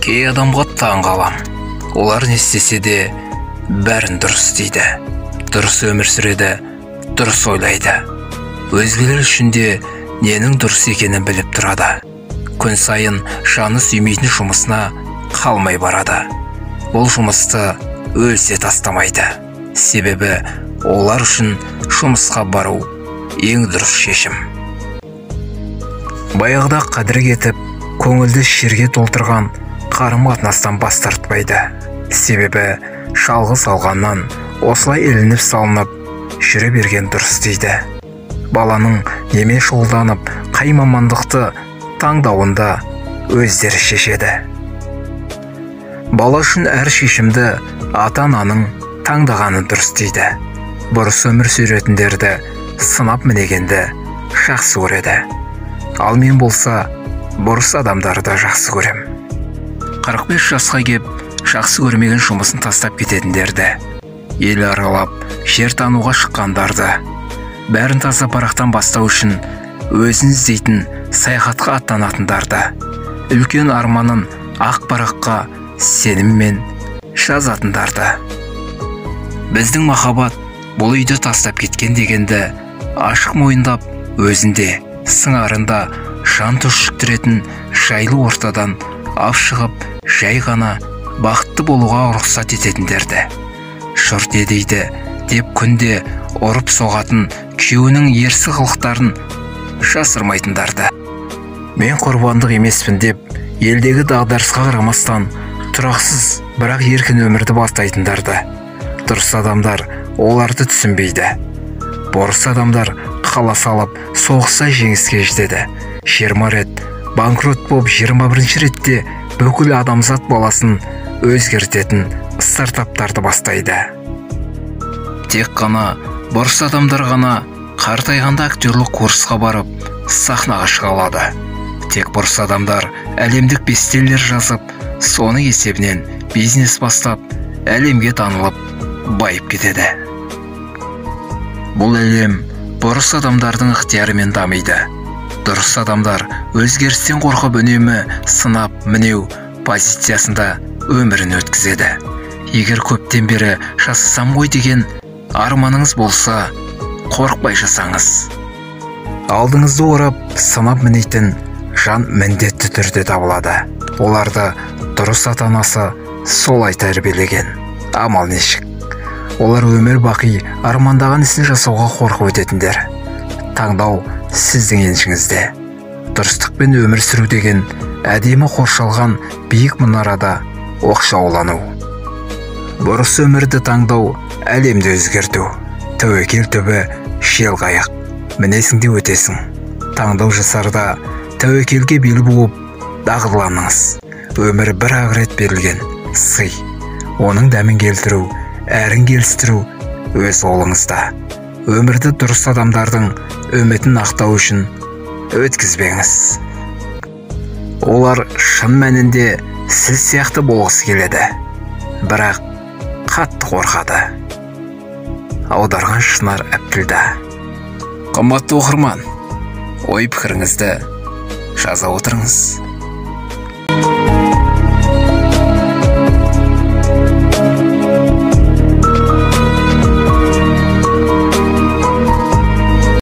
Кей адамға таң қалам. Олар не істесе де бәрін дұрыс дейді. Дұрыс өмір сүреді, дұрыс ойлайды. Өзгелер үшін де ненің дұрыс екенін біліп тұрады. Күн сайын жаны сүймейтін жұмысына қалмай барады. Бұл жұмысты өлсе тастамайды. Себебі олар үшін жұмысқа бару ең дұрыс шешім. Баяғыда қадірі кетіп, көңілді шерге толтырған қарым-қатынастан бас тартпайды. Себебі жалғыз алғаннан осылай ілініп салынып жүре берген дұрыс дейді. Баланың немен шұғылданып, қай мамандықты таңдауында өздері шешеді. Бала үшін әр шешімді ата-ананың таңдағаны дұрыс дейді. Бұрыс өмір сүретіндерді сынап мінегенді жақсы көреді. Ал мен болса, бұрыс адамдарды жақсы көрем. 45 жасқа кеп, жақсы көрмеген жұмысын тастап кететіндерді, ел аралап, жер тануға шыққандарды, бәрін таза парақтан бастау үшін өзін іздейтін саяхатқа аттанатындарды, үлкен арманын ақ параққа сеніммен жазатындарды. Біздің махаббат бұл үйді тастап кеткен дегенді ашық мойындап, өзінде сыңарында жан түршіктіретін жайлы ортадан ап шығып, жай ғана бақытты болуға рұқсат ететіндерді. Жұрт дейді деп күнде ұрып соғатын күйеуінің ерсі қылықтарын жасырмайтындарды. Мен құрбандық емеспін деп, елдегі дағдарысқа қарамастан тұрақсыз, бірақ еркін өмірді бастайтындарды. Дұрыс адамдар оларды түсінбейді. Бұрыс адамдар қала салып, соғыста жеңіске жетеді. 20 рет банкрот болып, 21 ретте бүкіл адамзат баласын өзгертетін стартаптарды бастайды. Тек қана бұрыс адамдар ғана қартайғанда актерлік курсқа барып, сахнаға шыға алады. Тек бұрыс адамдар әлемдік бестселлер жазып, соның есебінен бизнес бастап, әлемге танылып, байып кетеді. Бұл әлем бұрыс адамдардың ықтиярымен дамиды. Дұрыс адамдар өзгерістен қорқып, үнемі сынап, мінеу позициясында өмірін өткізеді. Егер көптен бері жасасам ғой деген арманыңыз болса, қорықпай жасаңыз. Алдыңызды орап, сынап мінейтін жан міндетті түрде табылады. Оларды дұрыс ата-анасы солай тәрбиелеген. Амал нешік? Олар өмір бақи армандаған ісін жасауға қорқып өтетіндер. Таңдау сіздің еншіңізде. Дұрыстықпен өмір сүру деген әдемі қоршалған биік мұнарада оқшаулану. Бұрыс өмірді таңдау әлемді өзгерту. Тәуекел түбі жел қайық. Мінесіңде өтесің. Таңдау жасарда тәуекелге бел буып дағдыланыңыз. Өмір бір ақ берілген сый. Оның дәмін келтіру, әрін келістіру өз қолыңызда. Өмірді дұрыс адамдардың үмітін ақтау үшін өткізбеңіз. Олар шын мәнінде сіз сияқты болғысы келеді, бірақ қатты қорқады. Аударған Шынар Әбділда. Қымбатты оқырман, ой пікіріңізді жаза отырыңыз.